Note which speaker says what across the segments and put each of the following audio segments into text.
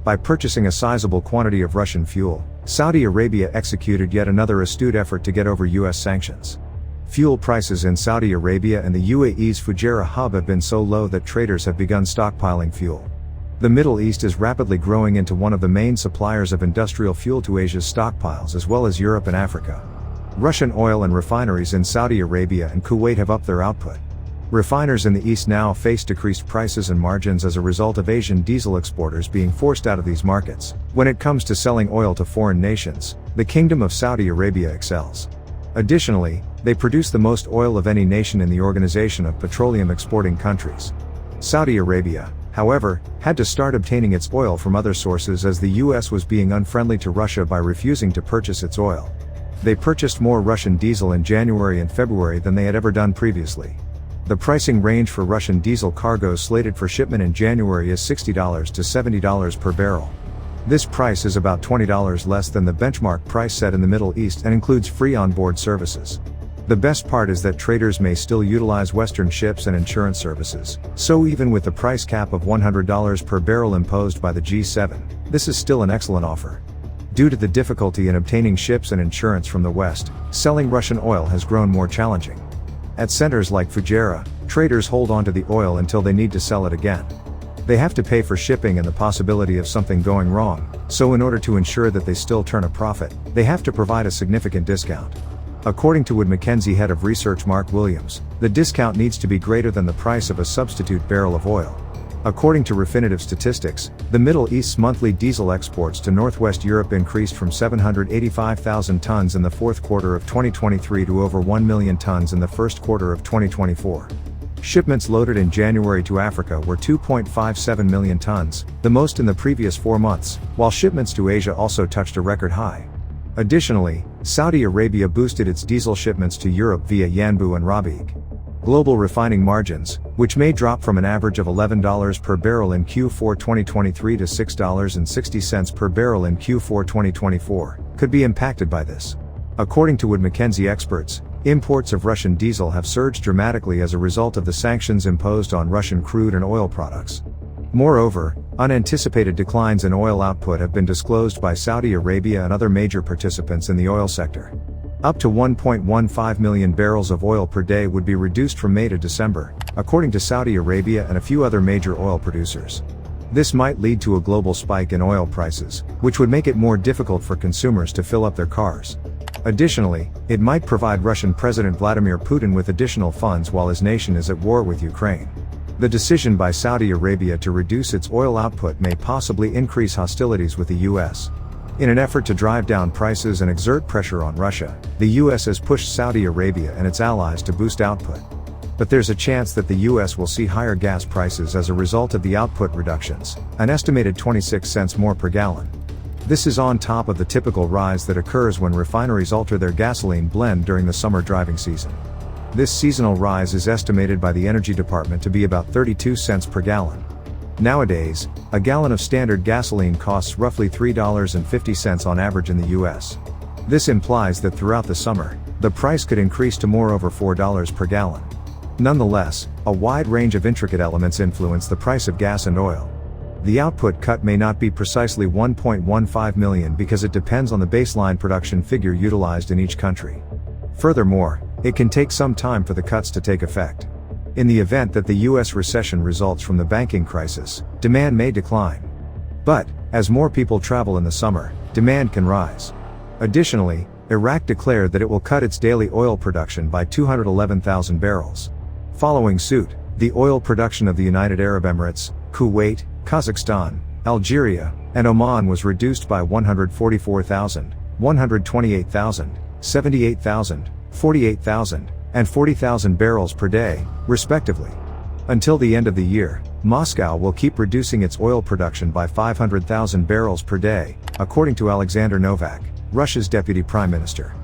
Speaker 1: by purchasing a sizable quantity of Russian fuel, Saudi Arabia executed yet another astute effort to get over US sanctions. Fuel prices in Saudi Arabia and the UAE's Fujairah hub have been so low that traders have begun stockpiling fuel. The Middle East is rapidly growing into one of the main suppliers of industrial fuel to Asia's stockpiles as well as Europe and Africa. Russian oil and refineries in Saudi Arabia and Kuwait have upped their output. Refiners in the East now face decreased prices and margins as a result of Asian diesel exporters being forced out of these markets. When it comes to selling oil to foreign nations, the Kingdom of Saudi Arabia excels. Additionally, they produce the most oil of any nation in the Organization of Petroleum Exporting Countries. Saudi Arabia, however, had to start obtaining its oil from other sources as the US was being unfriendly to Russia by refusing to purchase its oil. They purchased more Russian diesel in January and February than they had ever done previously. The pricing range for Russian diesel cargoes slated for shipment in January is $60 to $70 per barrel. This price is about $20 less than the benchmark price set in the Middle East and includes free onboard services. The best part is that traders may still utilize Western ships and insurance services, so even with the price cap of $100 per barrel imposed by the G7, this is still an excellent offer. Due to the difficulty in obtaining ships and insurance from the West, selling Russian oil has grown more challenging. At centers like Fujairah, traders hold on to the oil until they need to sell it again. They have to pay for shipping and the possibility of something going wrong, so in order to ensure that they still turn a profit, they have to provide a significant discount. According to Wood Mackenzie head of research Mark Williams, the discount needs to be greater than the price of a substitute barrel of oil. According to Refinitiv statistics, the Middle East's monthly diesel exports to Northwest Europe increased from 785,000 tons in the fourth quarter of 2023 to over 1 million tons in the first quarter of 2024. Shipments loaded in January to Africa were 2.57 million tons, the most in the previous 4 months, while shipments to Asia also touched a record high. Additionally, Saudi Arabia boosted its diesel shipments to Europe via Yanbu and Rabiq. Global refining margins, which may drop from an average of $11 per barrel in Q4 2023 to $6.60 per barrel in Q4 2024, could be impacted by this. According to Wood Mackenzie experts, imports of Russian diesel have surged dramatically as a result of the sanctions imposed on Russian crude and oil products. Moreover, unanticipated declines in oil output have been disclosed by Saudi Arabia and other major participants in the oil sector. Up to 1.15 million barrels of oil per day would be reduced from May to December, according to Saudi Arabia and a few other major oil producers. This might lead to a global spike in oil prices, which would make it more difficult for consumers to fill up their cars. Additionally, it might provide Russian President Vladimir Putin with additional funds while his nation is at war with Ukraine. The decision by Saudi Arabia to reduce its oil output may possibly increase hostilities with the US. In an effort to drive down prices and exert pressure on Russia, the US has pushed Saudi Arabia and its allies to boost output. But there's a chance that the US will see higher gas prices as a result of the output reductions, an estimated 26 cents more per gallon. This is on top of the typical rise that occurs when refineries alter their gasoline blend during the summer driving season. This seasonal rise is estimated by the Energy Department to be about 32 cents per gallon. Nowadays, a gallon of standard gasoline costs roughly $3.50 on average in the US. This implies that throughout the summer, the price could increase to more over $4 per gallon. Nonetheless, a wide range of intricate elements influence the price of gas and oil. The output cut may not be precisely 1.15 million because it depends on the baseline production figure utilized in each country. Furthermore, it can take some time for the cuts to take effect. In the event that the US recession results from the banking crisis, demand may decline. But, as more people travel in the summer, demand can rise. Additionally, Iraq declared that it will cut its daily oil production by 211,000 barrels. Following suit, the oil production of the United Arab Emirates, Kuwait, Kazakhstan, Algeria, and Oman was reduced by 144,000, 128,000, 78,000, 48,000, and 40,000 barrels per day, respectively. Until the end of the year, Moscow will keep reducing its oil production by 500,000 barrels per day, according to Alexander Novak, Russia's deputy prime minister.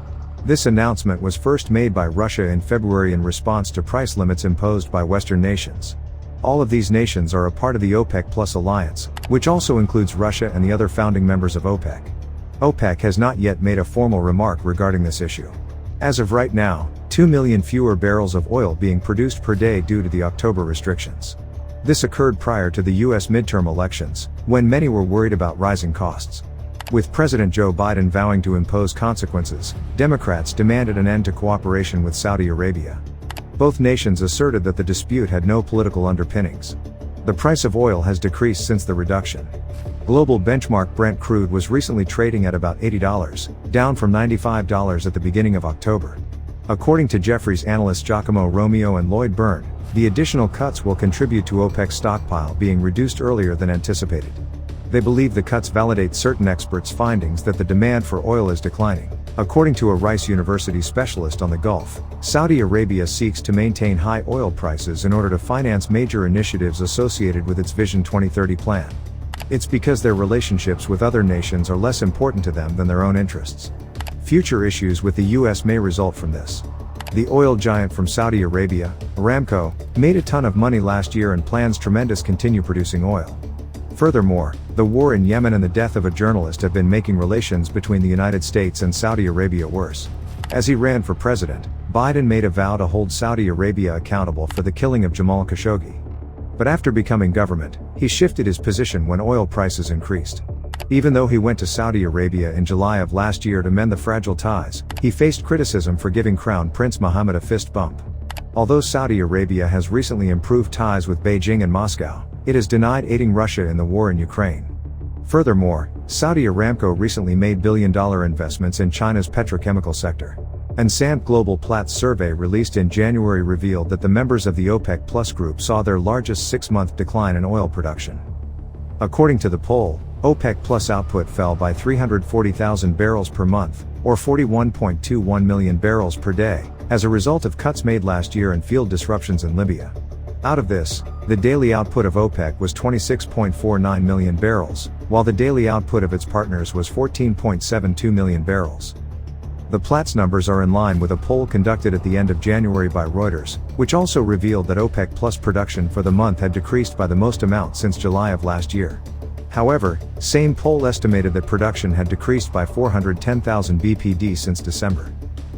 Speaker 1: This announcement was first made by Russia in February in response to price limits imposed by Western nations. All of these nations are a part of the OPEC Plus alliance, which also includes Russia and the other founding members of OPEC. OPEC has not yet made a formal remark regarding this issue. As of right now, 2 million fewer barrels of oil being produced per day due to the October restrictions. This occurred prior to the US midterm elections, when many were worried about rising costs. With President Joe Biden vowing to impose consequences, Democrats demanded an end to cooperation with Saudi Arabia. Both nations asserted that the dispute had no political underpinnings. The price of oil has decreased since the reduction. Global benchmark Brent crude was recently trading at about $80, down from $95 at the beginning of October. According to Jefferies analysts Giacomo Romeo and Lloyd Byrne, the additional cuts will contribute to OPEC's stockpile being reduced earlier than anticipated. They believe the cuts validate certain experts' findings that the demand for oil is declining. According to a Rice University specialist on the Gulf, Saudi Arabia seeks to maintain high oil prices in order to finance major initiatives associated with its Vision 2030 plan. It's because their relationships with other nations are less important to them than their own interests. Future issues with the US may result from this. The oil giant from Saudi Arabia, Aramco, made a ton of money last year and plans tremendous continue producing oil. Furthermore, the war in Yemen and the death of a journalist have been making relations between the United States and Saudi Arabia worse. As he ran for president, Biden made a vow to hold Saudi Arabia accountable for the killing of Jamal Khashoggi. But after becoming government, he shifted his position when oil prices increased. Even though he went to Saudi Arabia in July of last year to mend the fragile ties, he faced criticism for giving Crown Prince Mohammed a fist bump. Although Saudi Arabia has recently improved ties with Beijing and Moscow, it has denied aiding Russia in the war in Ukraine. Furthermore, Saudi Aramco recently made billion-dollar investments in China's petrochemical sector. An Sant Global Platts survey released in January revealed that the members of the OPEC Plus group saw their largest 6-month decline in oil production. According to the poll, OPEC Plus output fell by 340,000 barrels per month, or 41.21 million barrels per day, as a result of cuts made last year and field disruptions in Libya. Out of this, the daily output of OPEC was 26.49 million barrels, while the daily output of its partners was 14.72 million barrels. The Platts numbers are in line with a poll conducted at the end of January by Reuters, which also revealed that OPEC Plus production for the month had decreased by the most amount since July of last year. However, same poll estimated that production had decreased by 410,000 BPD since December.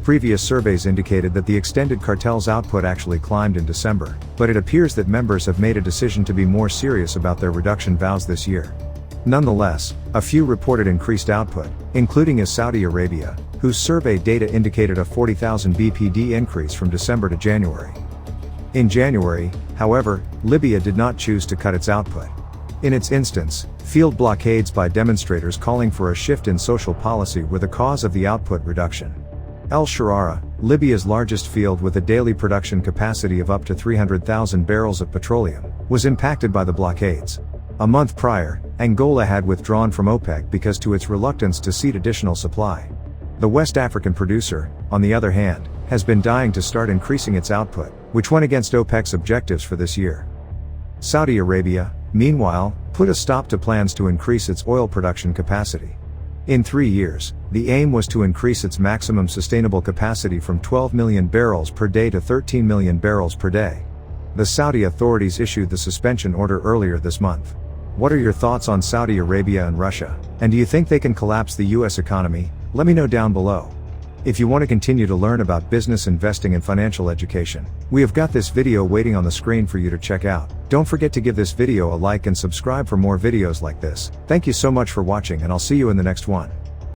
Speaker 1: Previous surveys indicated that the extended cartel's output actually climbed in December, but it appears that members have made a decision to be more serious about their reduction vows this year. Nonetheless, a few reported increased output, including Saudi Arabia, whose survey data indicated a 40,000 BPD increase from December to January. In January, however, Libya did not choose to cut its output. In its instance, field blockades by demonstrators calling for a shift in social policy were the cause of the output reduction. El Sharara, Libya's largest field with a daily production capacity of up to 300,000 barrels of petroleum, was impacted by the blockades. A month prior, Angola had withdrawn from OPEC because to its reluctance to cede additional supply. The West African producer, on the other hand, has been dying to start increasing its output, which went against OPEC's objectives for this year. Saudi Arabia, meanwhile, put a stop to plans to increase its oil production capacity. In 3 years, the aim was to increase its maximum sustainable capacity from 12 million barrels per day to 13 million barrels per day. The Saudi authorities issued the suspension order earlier this month. What are your thoughts on Saudi Arabia and Russia? And do you think they can collapse the US economy? Let me know down below. If you want to continue to learn about business investing and financial education, we have got this video waiting on the screen for you to check out. Don't forget to give this video a like and subscribe for more videos like this. Thank you so much for watching, and I'll see you in the next one.